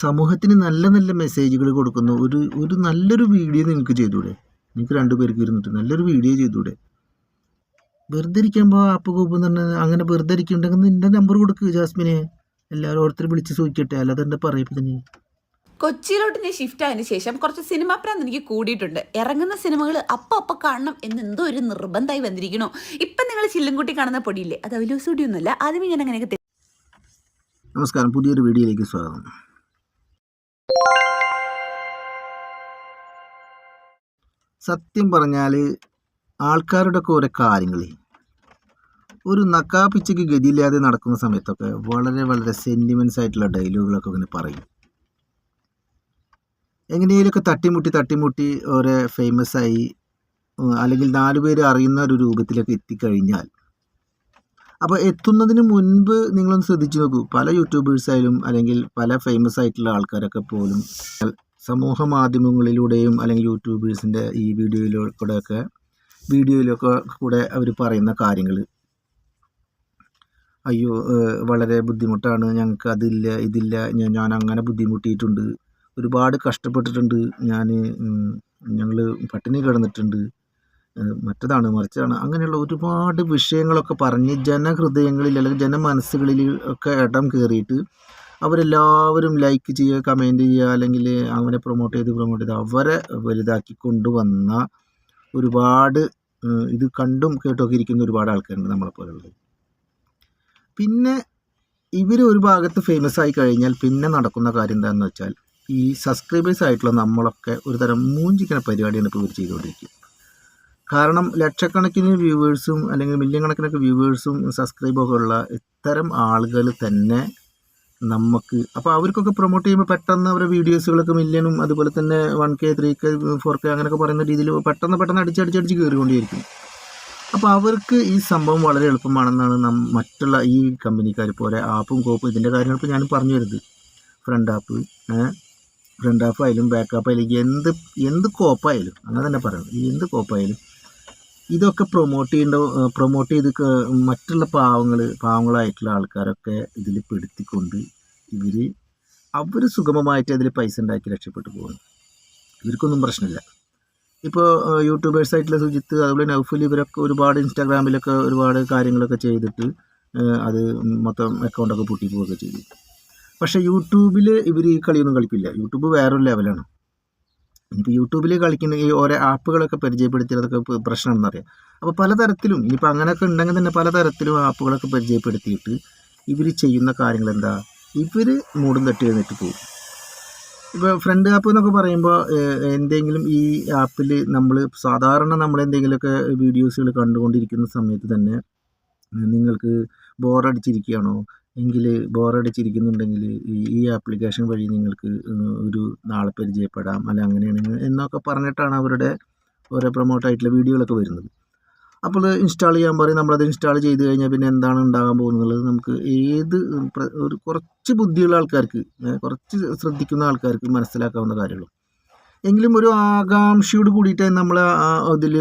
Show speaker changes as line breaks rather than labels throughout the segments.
സമൂഹത്തിന് നല്ല നല്ല മെസ്സേജുകൾ കൊടുക്കുന്ന ഒരു നല്ലൊരു വീഡിയോ നിങ്ങൾക്ക് ചെയ്തൂടെ? നിങ്ങൾക്ക് 2 പേർക്ക് ഇരുന്നിട്ട് നല്ലൊരു വീഡിയോ ചെയ്തൂടെ? വെറുതെ ഇരിക്കുമ്പോൾ ആപ്പ് കൂപ്പ് എന്ന് പറഞ്ഞാൽ അങ്ങനെ വെറുതെ ഇരിക്കുന്നുണ്ടെങ്കിൽ നിന്റെ നമ്പർ കൊടുക്ക് ജാസ്മിനെ. എല്ലാവരും ഓരോരുത്തർ വിളിച്ച് സൂചിക്കട്ടെ, അല്ലാതെ എന്താ പറയപ്പോ തന്നെ.
കൊച്ചിയിലോട്ട് ഞാൻ ഷിഫ്റ്റ് ആയതിനു ശേഷം കുറച്ച് സിനിമാ പ്രാന്ത് എനിക്ക് കൂടിയിട്ടുണ്ട്. ഇറങ്ങുന്ന സിനിമകൾ അപ്പം കാണണം എന്ന് എന്തോ ഒരു നിർബന്ധമായി വന്നിരിക്കണോ. ഇപ്പം നിങ്ങൾ ചില്ലുംകുട്ടി കാണുന്ന പൊടിയില്ലേ, അത് അവലോസൂടിയൊന്നുമല്ല. ആദ്യമേ ഞാൻ അങ്ങനെയൊക്കെ
നമസ്കാരം, പുതിയൊരു വീഡിയോയിലേക്ക് സ്വാഗതം. സത്യം പറഞ്ഞാൽ ആൾക്കാരുടെ ഒക്കെ ഓരോ കാര്യങ്ങൾ ഒരു നക്കാപ്പിച്ചയ്ക്ക് ഗതിയില്ലാതെ നടക്കുന്ന സമയത്തൊക്കെ വളരെ വളരെ സെൻറ്റിമെൻറ്റ്സ് ആയിട്ടുള്ള ഡയലോഗുകളൊക്കെ ഇങ്ങനെ പറയും. എങ്ങനെയൊക്കെ തട്ടിമുട്ടി ഓരോ ഫേമസ് ആയി അല്ലെങ്കിൽ 4 പേര് അറിയുന്ന ഒരു രൂപത്തിലേക്ക് എത്തിക്കഴിഞ്ഞാൽ, അപ്പോൾ എത്തുന്നതിന് മുൻപ് നിങ്ങളൊന്ന് ശ്രദ്ധിച്ചു നോക്കൂ. പല യൂട്യൂബേഴ്സായാലും അല്ലെങ്കിൽ പല ഫേമസ് ആയിട്ടുള്ള ആൾക്കാരൊക്കെ പോലും സമൂഹ മാധ്യമങ്ങളിലൂടെയും അല്ലെങ്കിൽ യൂട്യൂബേഴ്സിൻ്റെ ഈ വീഡിയോയിലൊക്കെ കൂടെ അവർ പറയുന്ന കാര്യങ്ങൾ, അയ്യോ വളരെ ബുദ്ധിമുട്ടാണ്, ഞങ്ങൾക്ക് അതില്ല ഇതില്ല, ഞാൻ അങ്ങനെ ബുദ്ധിമുട്ടിയിട്ടുണ്ട്, ഒരുപാട് കഷ്ടപ്പെട്ടിട്ടുണ്ട്, ഞങ്ങൾ പട്ടിണി കിടന്നിട്ടുണ്ട്, മറ്റതാണ് മറിച്ചതാണ്, അങ്ങനെയുള്ള ഒരുപാട് വിഷയങ്ങളൊക്കെ പറഞ്ഞ് ജനഹൃദയങ്ങളിൽ അല്ലെങ്കിൽ ജനമനസ്സുകളിൽ ഒക്കെ ഇടം കയറിയിട്ട് അവരെല്ലാവരും ലൈക്ക് ചെയ്യുക, കമൻറ്റ് ചെയ്യുക, അല്ലെങ്കിൽ അങ്ങനെ പ്രൊമോട്ട് ചെയ്ത് അവരെ വലുതാക്കി കൊണ്ടുവന്ന ഒരുപാട് ഇത് കണ്ടും കേട്ടൊക്കെ ഇരിക്കുന്ന ഒരുപാട് ആൾക്കാരുണ്ട് നമ്മളെപ്പോലുള്ളത്. പിന്നെ ഇവർ ഒരു ഭാഗത്ത് ഫേമസ് ആയി കഴിഞ്ഞാൽ പിന്നെ നടക്കുന്ന കാര്യം എന്താണെന്ന് വെച്ചാൽ, ഈ സബ്സ്ക്രൈബേഴ്സ് ആയിട്ടുള്ള നമ്മളൊക്കെ ഒരു തരം മൂഞ്ചിക്കുന്ന പരിപാടിയാണ് ഇപ്പോൾ ഇവർ ചെയ്തുകൊണ്ടിരിക്കുക. കാരണം ലക്ഷക്കണക്കിന് വ്യൂവേഴ്സും അല്ലെങ്കിൽ മില്യൺ കണക്കിനൊക്കെ വ്യൂവേഴ്സും സബ്സ്ക്രൈബൊക്കെ ഉള്ള ഇത്തരം ആളുകൾ തന്നെ നമുക്ക്, അപ്പോൾ അവർക്കൊക്കെ പ്രൊമോട്ട് ചെയ്യുമ്പോൾ പെട്ടെന്ന് അവരുടെ വീഡിയോസുകളൊക്കെ മില്യണും അതുപോലെ തന്നെ 1K 3K 4K അങ്ങനെയൊക്കെ പറയുന്ന രീതിയിൽ പെട്ടെന്ന് അടിച്ചടിച്ച് കയറിക്കൊണ്ടേയിരിക്കും. അപ്പോൾ അവർക്ക് ഈ സംഭവം വളരെ എളുപ്പമാണെന്നാണ് മറ്റുള്ള ഈ കമ്പനിക്കാർ പോലെ ആപ്പും കോപ്പും ഇതിൻ്റെ കാര്യങ്ങൾ ഇപ്പോൾ ഞാൻ പറഞ്ഞു വരുന്നത്. ഫ്രണ്ട് ആപ്പ് ആയാലും ബാക്ക് ആപ്പ് ആയാലും എന്ത് കോപ്പായാലും അങ്ങനെ തന്നെ പറയണം, എന്ത് കോപ്പായാലും ഇതൊക്കെ പ്രൊമോട്ട് ചെയ്ത് മറ്റുള്ള പാവങ്ങളായിട്ടുള്ള ആൾക്കാരൊക്കെ ഇതിൽ പെടുത്തിക്കൊണ്ട് അവർ സുഗമമായിട്ട് അതിൽ പൈസ ഉണ്ടാക്കി രക്ഷപ്പെട്ടു പോകുന്നു. ഇവർക്കൊന്നും പ്രശ്നമില്ല. ഇപ്പോൾ യൂട്യൂബേഴ്സായിട്ടുള്ള സുജിത്ത്, അതുപോലെ നൗഫൽ, ഇവരൊക്കെ ഒരുപാട് ഇൻസ്റ്റാഗ്രാമിലൊക്കെ ഒരുപാട് കാര്യങ്ങളൊക്കെ ചെയ്തിട്ട് അത് മൊത്തം അക്കൗണ്ടൊക്കെ പൊട്ടിപ്പോവുകയൊക്കെ ചെയ്തു. പക്ഷേ യൂട്യൂബിൽ ഇവർ ഈ കളിയൊന്നും കളിക്കില്ല. യൂട്യൂബ് വേറൊരു ലെവലാണ്. ഇനിയിപ്പോൾ യൂട്യൂബിൽ കളിക്കുന്ന ഈ ഓരോ ആപ്പുകളൊക്കെ പരിചയപ്പെടുത്തിയതൊക്കെ പ്രശ്നമാണെന്നറിയാം. അപ്പോൾ പലതരത്തിലും ഇനിയിപ്പോൾ അങ്ങനെയൊക്കെ ഉണ്ടെങ്കിൽ തന്നെ പലതരത്തിലും ആപ്പുകളൊക്കെ പരിചയപ്പെടുത്തിയിട്ട് ഇവർ ചെയ്യുന്ന കാര്യങ്ങൾ എന്താ, ഇവർ മൂടും തട്ടി എഴുന്നേറ്റ് പോകും. ഇപ്പോൾ ഫ്രണ്ട് ആപ്പ് എന്നൊക്കെ പറയുമ്പോൾ എന്തെങ്കിലും ഈ ആപ്പിൽ സാധാരണ നമ്മൾ എന്തെങ്കിലുമൊക്കെ വീഡിയോസുകൾ കണ്ടുകൊണ്ടിരിക്കുന്ന സമയത്ത് തന്നെ നിങ്ങൾക്ക് ബോറടിച്ചിരിക്കുകയാണോ എങ്കിൽ, ബോറടിച്ചിരിക്കുന്നുണ്ടെങ്കിൽ ഈ ആപ്ലിക്കേഷൻ വഴി നിങ്ങൾക്ക് ഒരു നാളെ പരിചയപ്പെടാം, അല്ല അങ്ങനെയാണെങ്കിൽ എന്നൊക്കെ പറഞ്ഞിട്ടാണ് അവരുടെ ഓരോ പ്രൊമോട്ടായിട്ടുള്ള വീഡിയോകളൊക്കെ വരുന്നത്. അപ്പോൾ ഇൻസ്റ്റാൾ ചെയ്യാൻ പറയും. നമ്മളത് ഇൻസ്റ്റാൾ ചെയ്ത് കഴിഞ്ഞാൽ പിന്നെ എന്താണ് ഉണ്ടാകാൻ പോകുന്നത് നമുക്ക് ഒരു കുറച്ച് ബുദ്ധിയുള്ള ആൾക്കാർക്ക്, കുറച്ച് ശ്രദ്ധിക്കുന്ന ആൾക്കാർക്ക് മനസ്സിലാക്കാവുന്ന കാര്യമുള്ളൂ. എങ്കിലും ഒരു ആകാംക്ഷയോട് കൂടിയിട്ട് നമ്മൾ അതിൽ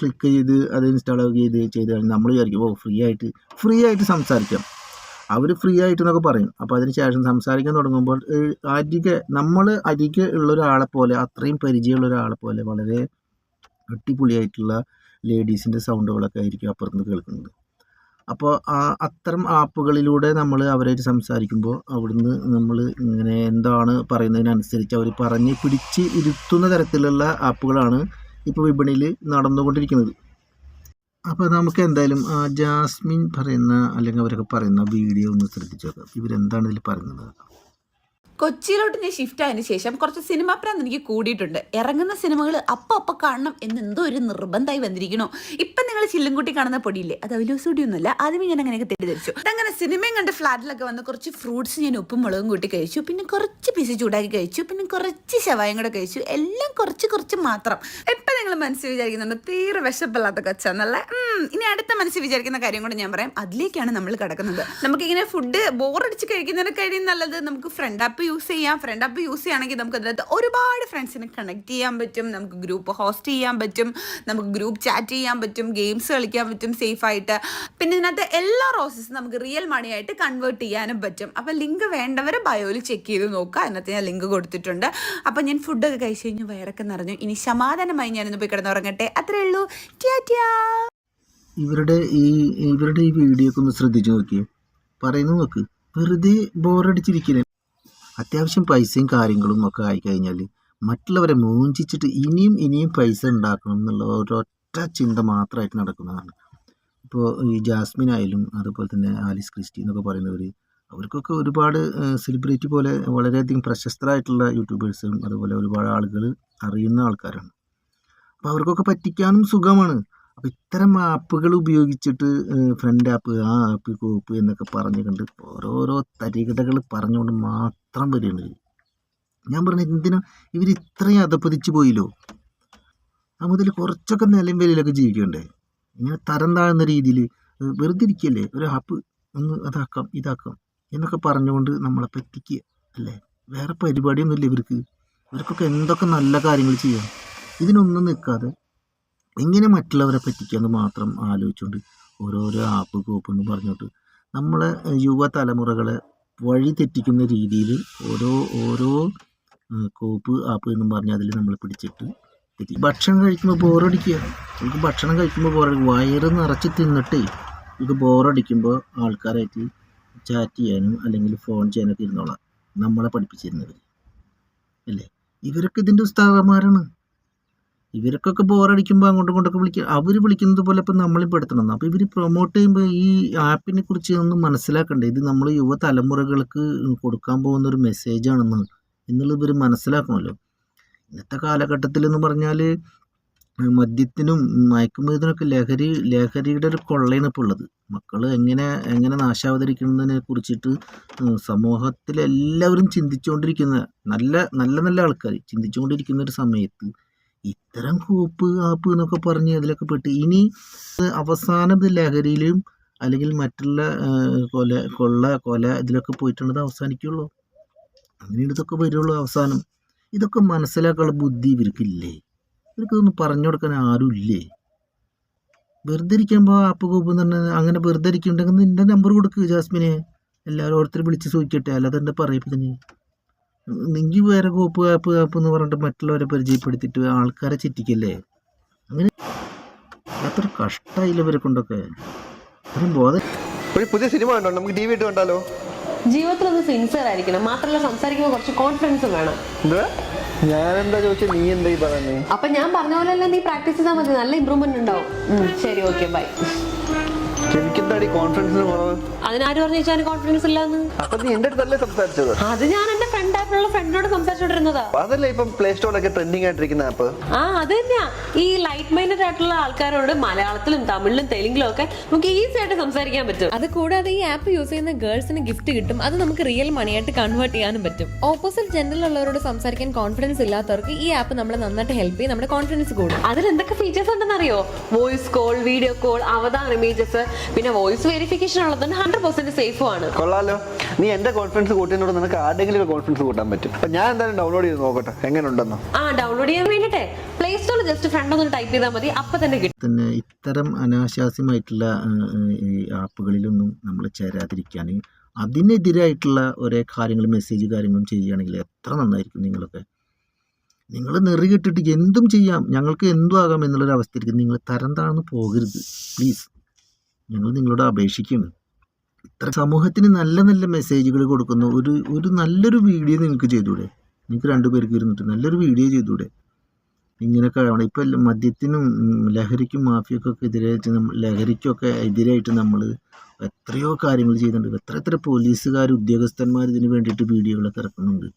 ക്ലിക്ക് ചെയ്ത് അത് ഇൻസ്റ്റാൾ ചെയ്ത് കഴിഞ്ഞാൽ നമ്മൾ വിചാരിക്കും ഫ്രീ ആയിട്ട് സംസാരിക്കാം. അവർ ഫ്രീ ആയിട്ടെന്നൊക്കെ പറയും. അപ്പോൾ അതിന് ശേഷം സംസാരിക്കാൻ തുടങ്ങുമ്പോൾ അരികെ ഉള്ള ഒരാളെ പോലെ, അത്രയും പരിചയമുള്ള ഒരാളെ പോലെ വളരെ അടിപൊളിയായിട്ടുള്ള ലേഡീസിൻ്റെ സൗണ്ടുകളൊക്കെ ആയിരിക്കും അപ്പുറത്ത് കേൾക്കുന്നത്. അപ്പോൾ അത്തരം ആപ്പുകളിലൂടെ നമ്മൾ അവരായിട്ട് സംസാരിക്കുമ്പോൾ അവിടുന്ന് നമ്മൾ ഇങ്ങനെ എന്താണ് പറയുന്നതിനനുസരിച്ച് അവർ പറഞ്ഞ് പിടിച്ച് ഇരുത്തുന്ന തരത്തിലുള്ള ആപ്പുകളാണ് ഇപ്പോൾ വിപണിയിൽ നടന്നുകൊണ്ടിരിക്കുന്നത്. അപ്പോൾ നമുക്ക് എന്തായാലും ജാസ്മിൻ പറയുന്ന അല്ലെങ്കിൽ അവരൊക്കെ പറയുന്ന വീഡിയോ ഒന്ന് ശ്രദ്ധിച്ചു നോക്കാം. ഇവരെന്താണ് ഇതിൽ പറയുന്നത്?
കൊച്ചിയിലോട്ട് ഞാൻ ഷിഫ്റ്റ് ആയതിനു ശേഷം കുറച്ച് സിനിമാ പ്രാന്ത് എനിക്ക് കൂടിയിട്ടുണ്ട്. ഇറങ്ങുന്ന സിനിമകൾ അപ്പം കാണണം എന്ന് എന്തോ ഒരു നിർബന്ധമായി വന്നിരിക്കണോ. ഇപ്പം നിങ്ങൾ ചില്ലുംകുട്ടി കാണുന്ന പൊടിയില്ലേ, അത് അവലോസൂടിയൊന്നുമല്ല. ആദ്യമേ ഞാൻ അങ്ങനെയൊക്കെ തെറ്റിദ്ധരിച്ചു. അതങ്ങനെ സിനിമയും കണ്ട് ഫ്ലാറ്റിലൊക്കെ വന്ന് കുറച്ച് ഫ്രൂട്ട്സ് ഞാൻ ഉപ്പും മുളകും കൂട്ടി കഴിച്ചു, പിന്നെ കുറച്ച് പീസ് ചൂടാക്കി കഴിച്ചു, പിന്നെ കുറച്ച് ശവായം കൂടെ കഴിച്ചു. എല്ലാം കുറച്ച് മാത്രം. ഇപ്പം നിങ്ങൾ മനസ്സിൽ വിചാരിക്കുന്നുണ്ട് തീരെ വിശപ്പില്ലാത്ത കൊച്ചാന്നല്ല. ഇനി അടുത്ത മനസ്സിൽ വിചാരിക്കുന്ന കാര്യം കൂടെ ഞാൻ പറയാം. അതിലേക്കാണ് നമ്മൾ കിടക്കുന്നത്. നമുക്കിങ്ങനെ ഫുഡ് ബോറടിച്ച് കഴിക്കുന്നതിനൊക്കെ നല്ലത് നമുക്ക് ഫ്രണ്ട് ആപ്പ് യൂസ് ചെയ്യാം. ഫ്രണ്ട് ആപ്പ് യൂസ് ചെയ്യുകയാണെങ്കിൽ നമുക്ക് അതിനകത്ത് ഒരുപാട് ഫ്രണ്ട്സിനെ കണക്ട് ചെയ്യാൻ പറ്റും, നമുക്ക് ഗ്രൂപ്പ് ഹോസ്റ്റ് ചെയ്യാൻ പറ്റും, നമുക്ക് ഗ്രൂപ്പ് ചാറ്റ് ചെയ്യാൻ പറ്റും, ഗെയിംസ് കളിക്കാൻ പറ്റും സേഫായിട്ട്. പിന്നെ ഇതിനകത്ത് എല്ലാ റോസസും നമുക്ക് റിയൽ മണി ആയിട്ട് കൺവേർട്ട് ചെയ്യാനും പറ്റും. അപ്പോൾ ലിങ്ക് വേണ്ടവർ ബയോയിൽ ചെക്ക് ചെയ്ത് നോക്കുക. അതിനകത്ത് ഞാൻ ലിങ്ക് കൊടുത്തിട്ടുണ്ട്. അപ്പോൾ ഞാൻ ഫുഡൊക്കെ കഴിച്ച് കഴിഞ്ഞ് വയറൊക്കെ നിറഞ്ഞു. ഇനി സമാധാനമായി ഞാനിന്ന് പോയി കിടന്നുറങ്ങട്ടെ. അത്രേ ഉള്ളൂ. ടാറ്റാ.
ഇവരുടെ ഈ വീഡിയോ ഒക്കെ ഒന്ന് ശ്രദ്ധിച്ചു നോക്കിയേ, പറയുന്നത് നോക്ക്. വെറുതെ ബോറടിച്ചിരിക്കണേ. അത്യാവശ്യം പൈസയും കാര്യങ്ങളും ഒക്കെ ആയിക്കഴിഞ്ഞാൽ മറ്റുള്ളവരെ മൂഞ്ചിച്ചിട്ട് ഇനിയും പൈസ ഉണ്ടാക്കണം എന്നുള്ള ഒരൊറ്റ ചിന്ത മാത്രമായിട്ട് നടക്കുന്നതാണ്. ഇപ്പോൾ ഈ ജാസ്മിൻ ആയാലും അതുപോലെ തന്നെ ആലിസ് ക്രിസ്റ്റി എന്നൊക്കെ പറയുന്നവർ, അവർക്കൊക്കെ ഒരുപാട് സെലിബ്രിറ്റി പോലെ വളരെയധികം പ്രശസ്തരായിട്ടുള്ള യൂട്യൂബേഴ്സും അതുപോലെ ഒരുപാട് ആളുകൾ അറിയുന്ന ആൾക്കാരാണ്. അപ്പോൾ അവർക്കൊക്കെ പറ്റിക്കാനും സുഖമാണ്. അപ്പോൾ ഇത്തരം ആപ്പുകൾ ഉപയോഗിച്ചിട്ട് ഫ്രണ്ട് ആപ്പ്, ആ ആപ്പ്, കോപ്പ് എന്നൊക്കെ പറഞ്ഞു കണ്ട് ഓരോരോ തരികിടകൾ പറഞ്ഞുകൊണ്ട് മാത്രം വരികയാണ്. ഞാൻ പറഞ്ഞത് എന്തിനാ ഇവർ ഇത്രയും അധപ്പതിച്ച് പോയില്ലോ. ആ മുതൽ കുറച്ചൊക്കെ നിലയും വിലയിലൊക്കെ ജീവിക്കണ്ടേ? ഇങ്ങനെ തരം താഴ്ന്ന രീതിയിൽ വെറുതെ ഇരിക്കല്ലേ. ഒരു ആപ്പ് ഒന്ന് അതാക്കാം ഇതാക്കാം എന്നൊക്കെ പറഞ്ഞുകൊണ്ട് നമ്മളെ പറ്റിക്കുക അല്ലേ? വേറെ പരിപാടിയൊന്നുമില്ല ഇവർക്കൊക്കെ എന്തൊക്കെ നല്ല കാര്യങ്ങൾ ചെയ്യാം. ഇതിനൊന്നും നിൽക്കാതെ എങ്ങനെ മറ്റുള്ളവരെ പറ്റിക്കാന്ന് മാത്രം ആലോചിച്ചുകൊണ്ട് ഓരോരോ ആപ്പ് കോപ്പ് എന്ന് പറഞ്ഞിട്ട് നമ്മളെ യുവതലമുറകളെ വഴി തെറ്റിക്കുന്ന രീതിയിൽ ഓരോ കോപ്പ് ആപ്പ് എന്നും പറഞ്ഞ് അതിൽ നമ്മൾ പിടിച്ചിട്ട് തെറ്റി. ഭക്ഷണം കഴിക്കുമ്പോൾ ബോറടിക്കുക. നമുക്ക് ഭക്ഷണം കഴിക്കുമ്പോൾ വയറ് നിറച്ച് തിന്നിട്ടേ നമുക്ക് ബോറടിക്കുമ്പോൾ ആൾക്കാരായിട്ട് ചാറ്റ് ചെയ്യാനും അല്ലെങ്കിൽ ഫോൺ ചെയ്യാനൊക്കെ ഇരുന്നോളാം നമ്മളെ പഠിപ്പിച്ചിരുന്നവർ അല്ലേ? ഇവരൊക്കെ ഇതിൻ്റെ ഉസ്താദന്മാരാണ്. ഇവർക്കൊക്കെ ബോറടിക്കുമ്പോൾ അങ്ങോട്ടും ഇങ്ങോട്ടൊക്കെ വിളിക്കുക. അവർ വിളിക്കുന്നത് പോലെ ഇപ്പം നമ്മളും പെടുത്തണം. അപ്പോൾ ഇവർ പ്രൊമോട്ട് ചെയ്യുമ്പോൾ ഈ ആപ്പിനെ കുറിച്ച് ഒന്ന് മനസ്സിലാക്കണ്ടേ. ഇത് നമ്മൾ യുവതലമുറകൾക്ക് കൊടുക്കാൻ പോകുന്ന ഒരു മെസ്സേജാണെന്ന് എന്നുള്ളത് ഇവർ മനസ്സിലാക്കണമല്ലോ. ഇന്നത്തെ കാലഘട്ടത്തിൽ എന്ന് പറഞ്ഞാൽ മദ്യത്തിനും മയക്കുമരുന്നിനൊക്കെ ലഹരിയുടെ ഒരു കൊള്ളയാണ് ഇപ്പോൾ ഉള്ളത്. മക്കൾ എങ്ങനെ നാശാവതരിക്കുന്നതിനെ കുറിച്ചിട്ട് സമൂഹത്തിലെല്ലാവരും ചിന്തിച്ചുകൊണ്ടിരിക്കുന്ന നല്ല ആൾക്കാർ ചിന്തിച്ചുകൊണ്ടിരിക്കുന്ന ഒരു സമയത്ത് ഇത്തരം കോപ്പ് ആപ്പ് എന്നൊക്കെ പറഞ്ഞ് അതിലൊക്കെ പെട്ട് ഇനി അവസാനം ഇത് ലഹരിയിലും അല്ലെങ്കിൽ മറ്റുള്ള കൊല ഇതിലൊക്കെ പോയിട്ടുള്ളത് അവസാനിക്കുള്ളൂ. അങ്ങനെ ഇതൊക്കെ വരുള്ളൂ അവസാനം. ഇതൊക്കെ മനസ്സിലാക്കാനുള്ള ബുദ്ധി ഇവർക്കില്ലേ? ഇവർക്കൊന്നും പറഞ്ഞു കൊടുക്കാൻ ആരും ഇല്ലേ? വെറുതെ ഇരിക്കുമ്പോൾ ആപ്പ് കോപ്പ് എന്ന് പറഞ്ഞാൽ അങ്ങനെ വെറുതെ ഇരിക്കുന്നുണ്ടെങ്കിൽ നിൻ്റെ നമ്പർ കൊടുക്കുക ജാസ്മിനെ, എല്ലാവരും ഓരോരുത്തർ വിളിച്ച് ചോദിക്കട്ടെ. അല്ലാതെ എന്താ പറയപ്പോൾ തന്നെ നിങ്ങൾ വേറെ കോപ്പ് ആപ്പ് എന്ന് പറഞ്ഞിട്ട് മറ്റുള്ളവരെ പരിചയപ്പെടുത്തിയിട്ട് ആൾക്കാരെ ചിറ്റിക്കല്ലേ? അങ്ങനെ അത്ര കഷ്ടമായില്ല ഇവരെ കൊണ്ടൊക്കെ. അത്രയും ബോധം.
ഒരു പുതിയ സിനിമ ഉണ്ടോ? നമുക്ക് ടി വി ഇട്ട് കണ്ടാലോ?
ജീവിതത്തിൽ ഒന്ന് സിൻസിയർ ആയിരിക്കണം. മാത്രമല്ല സംസാരിക്കുമ്പോൾ കുറച്ച് കോൺഫിഡൻസും വേണം.
ഞാനെന്താ ചോദിച്ചാൽ നീ എന്താ പറഞ്ഞേ?
അപ്പൊ ഞാൻ പറഞ്ഞ പോലെ നീ പ്രാക്ടീസ് ചെയ്താൽ മതി, നല്ല ഇമ്പ്രൂവ്മെന്റ് ഉണ്ടാവും. ശരി, ഓക്കെ, ബൈ.
എനിക്കെന്താടി കോൺഫിഡൻസിന് കുറവ്?
അതിനാര് പറഞ്ഞു ചോദിച്ചാൽ കോൺഫിഡൻസ് ഇല്ലാന്ന്?
അപ്പൊ നീ എന്റെ അടുത്തല്ലേ സംസാരിച്ചത്?
അത് ഞാൻ എന്റെ ഫ്രണ്ട് ആയിട്ടുള്ള ഫ്രണ്ടിനോട് സംസാരിച്ചോണ്ടിരുന്നതാ.
അതല്ലേ ഇപ്പം പ്ലേ സ്റ്റോറിലൊക്കെ ട്രെൻഡിങ് ആയിട്ടിരിക്കുന്ന ആപ്പ്?
അത് തന്നെയാ. ഈ ലൈറ്റ് മൈൻഡഡ് ആയിട്ടുള്ള ആൾക്കാരോട് മലയാളത്തിലും തമിഴിലും തെലുങ്കിലും ഒക്കെ നമുക്ക് ഈസി ആയിട്ട് സംസാരിക്കാൻ പറ്റും.
അത് കൂടാതെ ഈ ആപ്പ് യൂസ് ചെയ്യുന്ന ഗേൾസിന് ഗിഫ്റ്റ് കിട്ടും. അത് നമുക്ക് റിയൽ മണിയായിട്ട് കൺവേർട്ട് ചെയ്യാനും പറ്റും. ഓപ്പോസിറ്റ് ജെൻഡറിലുള്ളവരോട് സംസാരിക്കാൻ കോൺഫിഡൻസ് ഇല്ലാത്തവർക്ക് ഈ ആപ്പ് നമ്മളെ നന്നായിട്ട് ഹെൽപ്പ് ചെയ്യും, നമ്മുടെ കോൺഫിഡൻസ് കൂടും.
അതിൽ എന്തൊക്കെ ഫീച്ചേഴ്സ് ഉണ്ടെന്ന് അറിയോ? വോയിസ് കോൾ, വീഡിയോ കോൾ, അവതാർ ഇമേജസ്, പിന്നെ വോയിസ് വെരിഫിക്കേഷൻ ഉള്ളതുകൊണ്ട് 100% സേഫും ആണ്.
കൊള്ളാലോ. നീ എന്റെ കോൺഫിഡൻസ് കൂട്ടിയതോട് നിനക്ക് ആരുടെങ്കിലും കോൺഫിഡൻസ് കൂട്ടാൻ പറ്റും. അപ്പൊ ഞാൻ എന്തായാലും ഡൗൺലോഡ് ചെയ്ത് നോക്കട്ടെ എങ്ങനെ ഉണ്ടെന്നോ.
ഡൗൺലോഡ് ചെയ്യാൻ വേണ്ടിട്ടേ പ്ലേ സ്റ്റോറിൽ ജസ്റ്റ് ഫ്രണ്ട് ഒന്ന് ടൈപ്പ് ചെയ്താൽ മതി, അപ്പൊ തന്നെ കിട്ടും.
തന്നെ ഇത്തരം അനാശാസ്യമായിട്ടുള്ള ആപ്പുകളിലൊന്നും നമ്മൾ ചേരാതിരിക്കാൻ അതിനെതിരായിട്ടുള്ള ഒരേ കാര്യങ്ങളും ചെയ്യുകയാണെങ്കിൽ എത്ര നന്നായിരിക്കും. നിങ്ങൾ നെറികെട്ടിട്ട് എന്തും ചെയ്യാം, ഞങ്ങൾക്ക് എന്തും ആകാം എന്നുള്ളൊരവസ്ഥയിലേക്ക് നിങ്ങൾ തരം താഴ്ന്ന് പോകരുത് പ്ലീസ്. ഞങ്ങൾ നിങ്ങളോട് അപേക്ഷിക്കുന്നു. ഇത്ര സമൂഹത്തിന് നല്ല മെസ്സേജുകൾ കൊടുക്കുന്ന ഒരു നല്ലൊരു വീഡിയോ നിങ്ങൾക്ക് ചെയ്തൂടെ? നിങ്ങൾക്ക് രണ്ടുപേർക്ക് ഇരുന്നിട്ട് നല്ലൊരു വീഡിയോ ചെയ്തൂടെ? ഇങ്ങനെയൊക്കെ ആവണം. ഇപ്പം മദ്യത്തിനും ലഹരിക്കും മാഫിയക്കൊക്കെ എതിരായിട്ട് നമ്മൾ എത്രയോ കാര്യങ്ങൾ ചെയ്യുന്നുണ്ട്. എത്ര പോലീസുകാർ ഉദ്യോഗസ്ഥന്മാർ ഇതിന് വേണ്ടിയിട്ട് വീഡിയോകളൊക്കെ ഇറക്കുന്നുണ്ട്.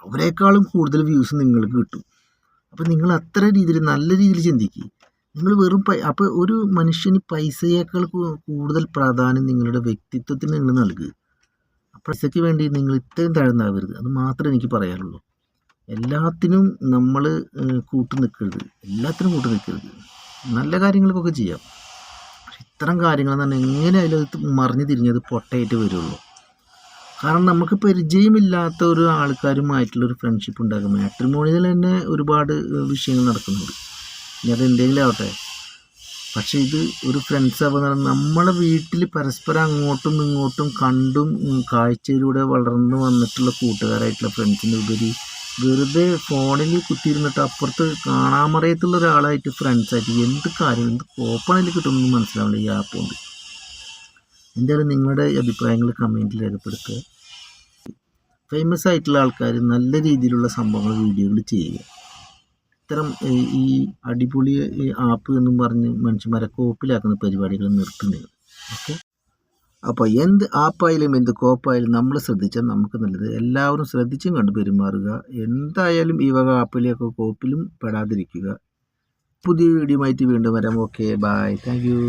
അവരെക്കാളും കൂടുതൽ വ്യൂസ് നിങ്ങൾക്ക് കിട്ടും. അപ്പോൾ നിങ്ങൾ അത്ര രീതിയിൽ നല്ല രീതിയിൽ ചിന്തിക്കുക. നിങ്ങൾ വെറും അപ്പോൾ ഒരു മനുഷ്യന് പൈസയേക്കാൾ കൂടുതൽ പ്രാധാന്യം നിങ്ങളുടെ വ്യക്തിത്വത്തിന് നിങ്ങൾ നൽകുക. പൈസയ്ക്ക് വേണ്ടി നിങ്ങൾ ഇത്രയും താഴ്ന്നാവരുത്. അത് മാത്രമേ എനിക്ക് പറയാനുള്ളൂ. എല്ലാത്തിനും നമ്മൾ കൂട്ടു നിൽക്കരുത്. നല്ല കാര്യങ്ങൾക്കൊക്കെ ചെയ്യാം. പക്ഷെ ഇത്തരം കാര്യങ്ങളെന്ന് പറഞ്ഞാൽ എങ്ങനെ അതിലത് മറിഞ്ഞു തിരിഞ്ഞത് പൊട്ടയായിട്ട് വരുള്ളൂ. കാരണം നമുക്ക് പരിചയമില്ലാത്ത ഒരു ആൾക്കാരുമായിട്ടുള്ളൊരു ഫ്രണ്ട്ഷിപ്പ് ഉണ്ടാകും. മാട്രിമോണിയിൽ തന്നെ ഒരുപാട് വിഷയങ്ങൾ നടക്കുന്നുണ്ട്. ഇനി അത് എന്തെങ്കിലും ആവട്ടെ. പക്ഷേ ഇത് ഒരു ഫ്രണ്ട്സ് ആവുന്ന നമ്മളെ വീട്ടിൽ പരസ്പരം അങ്ങോട്ടും ഇങ്ങോട്ടും കണ്ടും കാഴ്ചയിലൂടെ വളർന്നു വന്നിട്ടുള്ള കൂട്ടുകാരായിട്ടുള്ള ഫ്രണ്ട്സിന് ഉപരി വെറുതെ ഫോണിൽ കുത്തിയിരുന്നിട്ട് അപ്പുറത്ത് കാണാമറയത്തുള്ള ഒരാളായിട്ട് ഫ്രണ്ട്സായിട്ട് എന്ത് കാര്യം, എന്ത് കോപ്പണിൽ കിട്ടുമെന്ന് മനസ്സിലാവില്ല ഈ ആപ്പ് കൊണ്ട്. എന്തായാലും നിങ്ങളുടെ അഭിപ്രായങ്ങൾ കമൻറ്റിൽ രേഖപ്പെടുത്തുക. ഫേമസ് ആയിട്ടുള്ള ആൾക്കാർ നല്ല രീതിയിലുള്ള സംഭവങ്ങൾ വീഡിയോകൾ ചെയ്യുക. ഇത്തരം ഈ അടിപൊളി ആപ്പ് എന്നും പറഞ്ഞ് മനുഷ്യന്മാരെ കോപ്പിലാക്കുന്ന പരിപാടികൾ നിർത്തുന്നത്. ഓക്കെ, അപ്പോൾ എന്ത് ആപ്പായാലും എന്ത് കോപ്പായാലും നമ്മൾ ശ്രദ്ധിച്ചാൽ നമുക്ക് നല്ലത്. എല്ലാവരും ശ്രദ്ധിച്ചും കണ്ട് പെരുമാറുക. എന്തായാലും ഈ വക ആപ്പിലേക്ക് കോപ്പിലും പെടാതിരിക്കുക. പുതിയ വീഡിയോ ആയിട്ട് വീണ്ടും വരാം. Okay, bye, thank U.